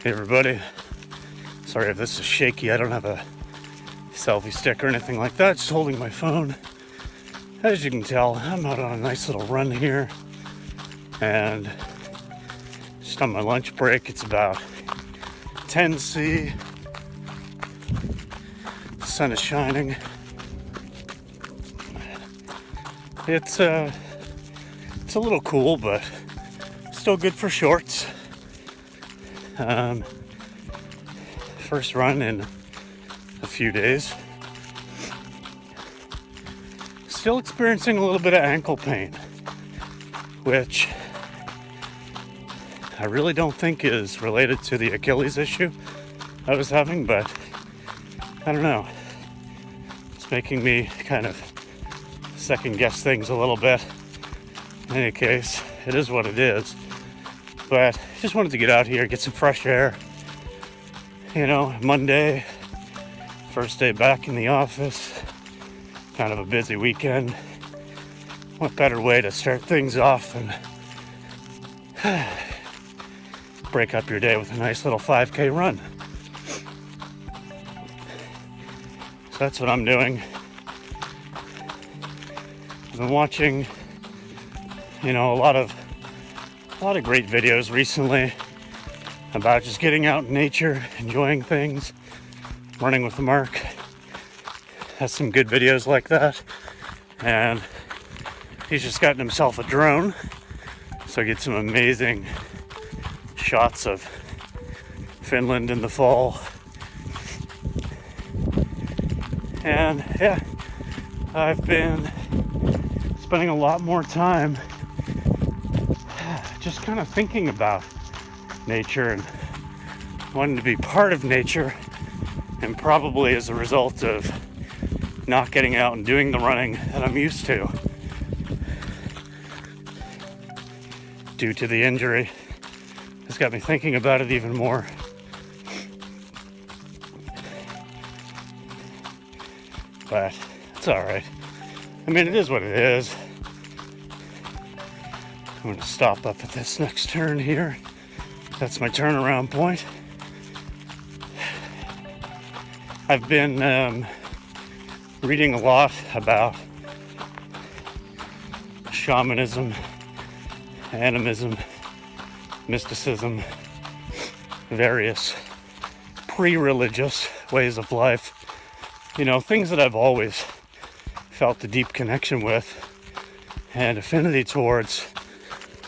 Hey everybody, sorry if this is shaky. I don't have a selfie stick or anything like that, just holding my phone. As you can tell, I'm out on a nice little run here and just on my lunch break. It's about 10 C. The sun is shining. It's a little cool, but still good for shorts. First run in a few days. Still experiencing a little bit of ankle pain, which I really don't think is related to the Achilles issue I was having, but I don't know. It's making me kind of second guess things a little bit. In any case, it is what it is. But just wanted to get out here, get some fresh air. You know, Monday, first day back in the office, kind of a busy weekend. What better way to start things off than break up your day with a nice little 5K run. So that's what I'm doing. I've been watching, a lot of great videos recently about just getting out in nature, enjoying things. Running with Mark has some good videos like that, and he's just gotten himself a drone, so I get some amazing shots of Finland in the fall. And yeah, I've been spending a lot more time just kind of thinking about nature and wanting to be part of nature, and probably as a result of not getting out and doing the running that I'm used to due to the injury. It's got me thinking about it even more. But it's all right. I mean, it is what it is. I'm going to stop up at this next turn here. That's my turnaround point. I've been reading a lot about shamanism, animism, mysticism, various pre-religious ways of life. Things that I've always felt a deep connection with and affinity towards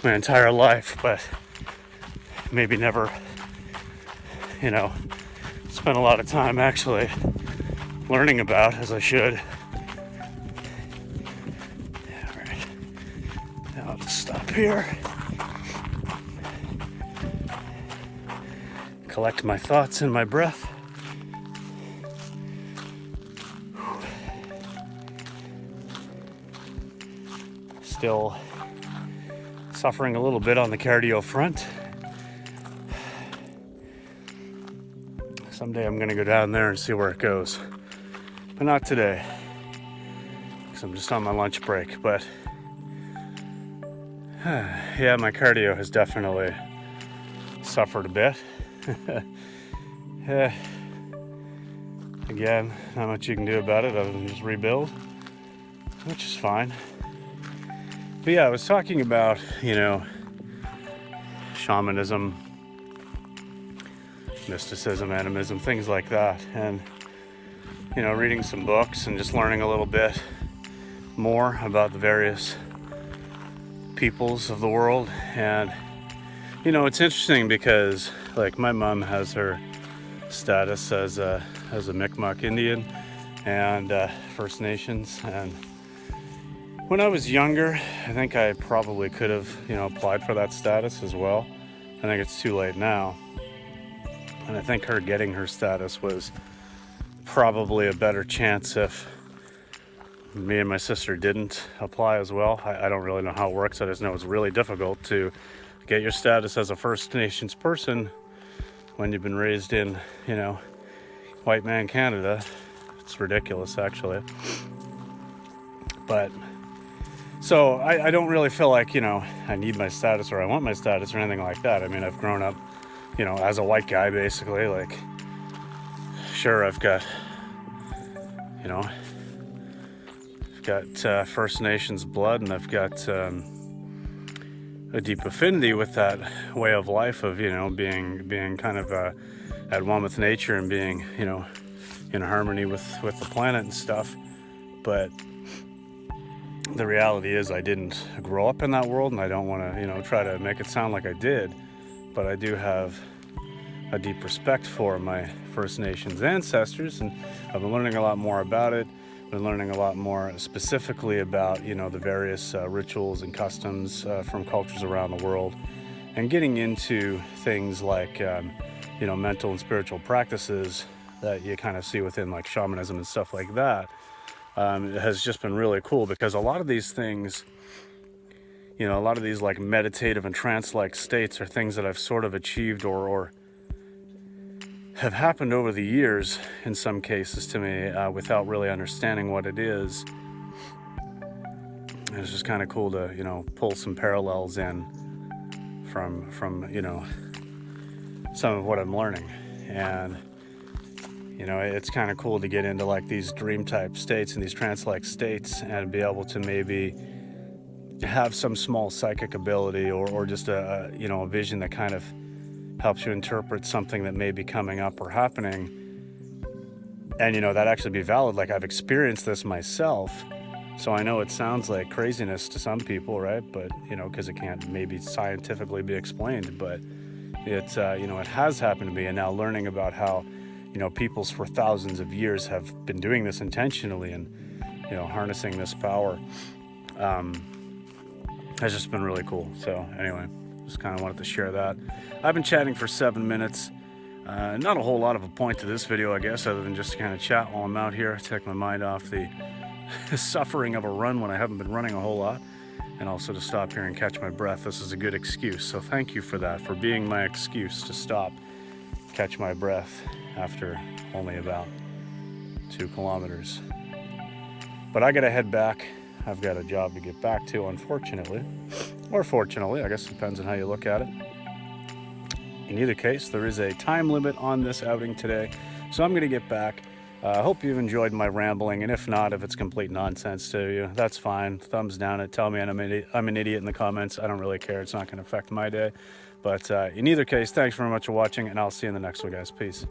my entire life, but maybe never, spent a lot of time actually learning about as I should. All right, now I'll just stop here, collect my thoughts and my breath. Still suffering a little bit on the cardio front. Someday I'm going to go down there and see where it goes. But not today, because I'm just on my lunch break. But yeah, my cardio has definitely suffered a bit. Again, not much you can do about it other than just rebuild, which is fine. But yeah, I was talking about, shamanism, mysticism, animism, things like that. And, reading some books and just learning a little bit more about the various peoples of the world. And, it's interesting because, like, my mom has her status as a Mi'kmaq Indian and First Nations. And when I was younger, I think I probably could have, applied for that status as well. I think it's too late now. And I think her getting her status was probably a better chance if me and my sister didn't apply as well. I don't really know how it works. I just know it's really difficult to get your status as a First Nations person when you've been raised in, white man Canada. It's ridiculous, actually. But so I don't really feel like, I need my status or I want my status or anything like that. I mean, I've grown up you know, as a white guy, basically, like, sure, I've got, you know, First Nations blood, and I've got a deep affinity with that way of life of, you know, being kind of at one with nature and being, you know, in harmony with the planet and stuff. But the reality is I didn't grow up in that world, and I don't want to, you know, try to make it sound like I did, but I do have a deep respect for my First Nations ancestors, and I've been learning a lot more about it. Been learning a lot more specifically about, you know, the various rituals and customs from cultures around the world, and getting into things like, you know, mental and spiritual practices that you kind of see within like shamanism and stuff like that. It has just been really cool, because a lot of these things, you know, a lot of these like meditative and trance-like states are things that I've sort of achieved or have happened over the years in some cases to me without really understanding what it is. And it's just kind of cool to, you know, pull some parallels in from you know, some of what I'm learning. And you know, it's kind of cool to get into like these dream type states and these trance-like states and be able to maybe have some small psychic ability or just a you know, a vision that kind of helps you interpret something that may be coming up or happening, and you know, that actually be valid. Like, I've experienced this myself, so I know it sounds like craziness to some people, right? But you know, because it can't maybe scientifically be explained, but it's you know, it has happened to me. And now learning about how, you know, peoples for thousands of years have been doing this intentionally and, you know, harnessing this power has just been really cool. So anyway, just kind of wanted to share that. I've been chatting for 7 minutes. Not a whole lot of a point to this video, I guess, other than just to kind of chat while I'm out here, take my mind off the suffering of a run when I haven't been running a whole lot, and also to stop here and catch my breath. This is a good excuse, so thank you for that, for being my excuse to stop, catch my breath after only about 2 kilometers. But I gotta head back. I've got a job to get back to, unfortunately, or fortunately, I guess it depends on how you look at it. In either case, there is a time limit on this outing today, so I'm gonna get back. I hope you've enjoyed my rambling, and if not, if it's complete nonsense to you, that's fine. Thumbs down it, tell me I'm an idiot in the comments. I don't really care, it's not gonna affect my day. But in either case, thanks very much for watching, and I'll see you in the next one, guys. Peace.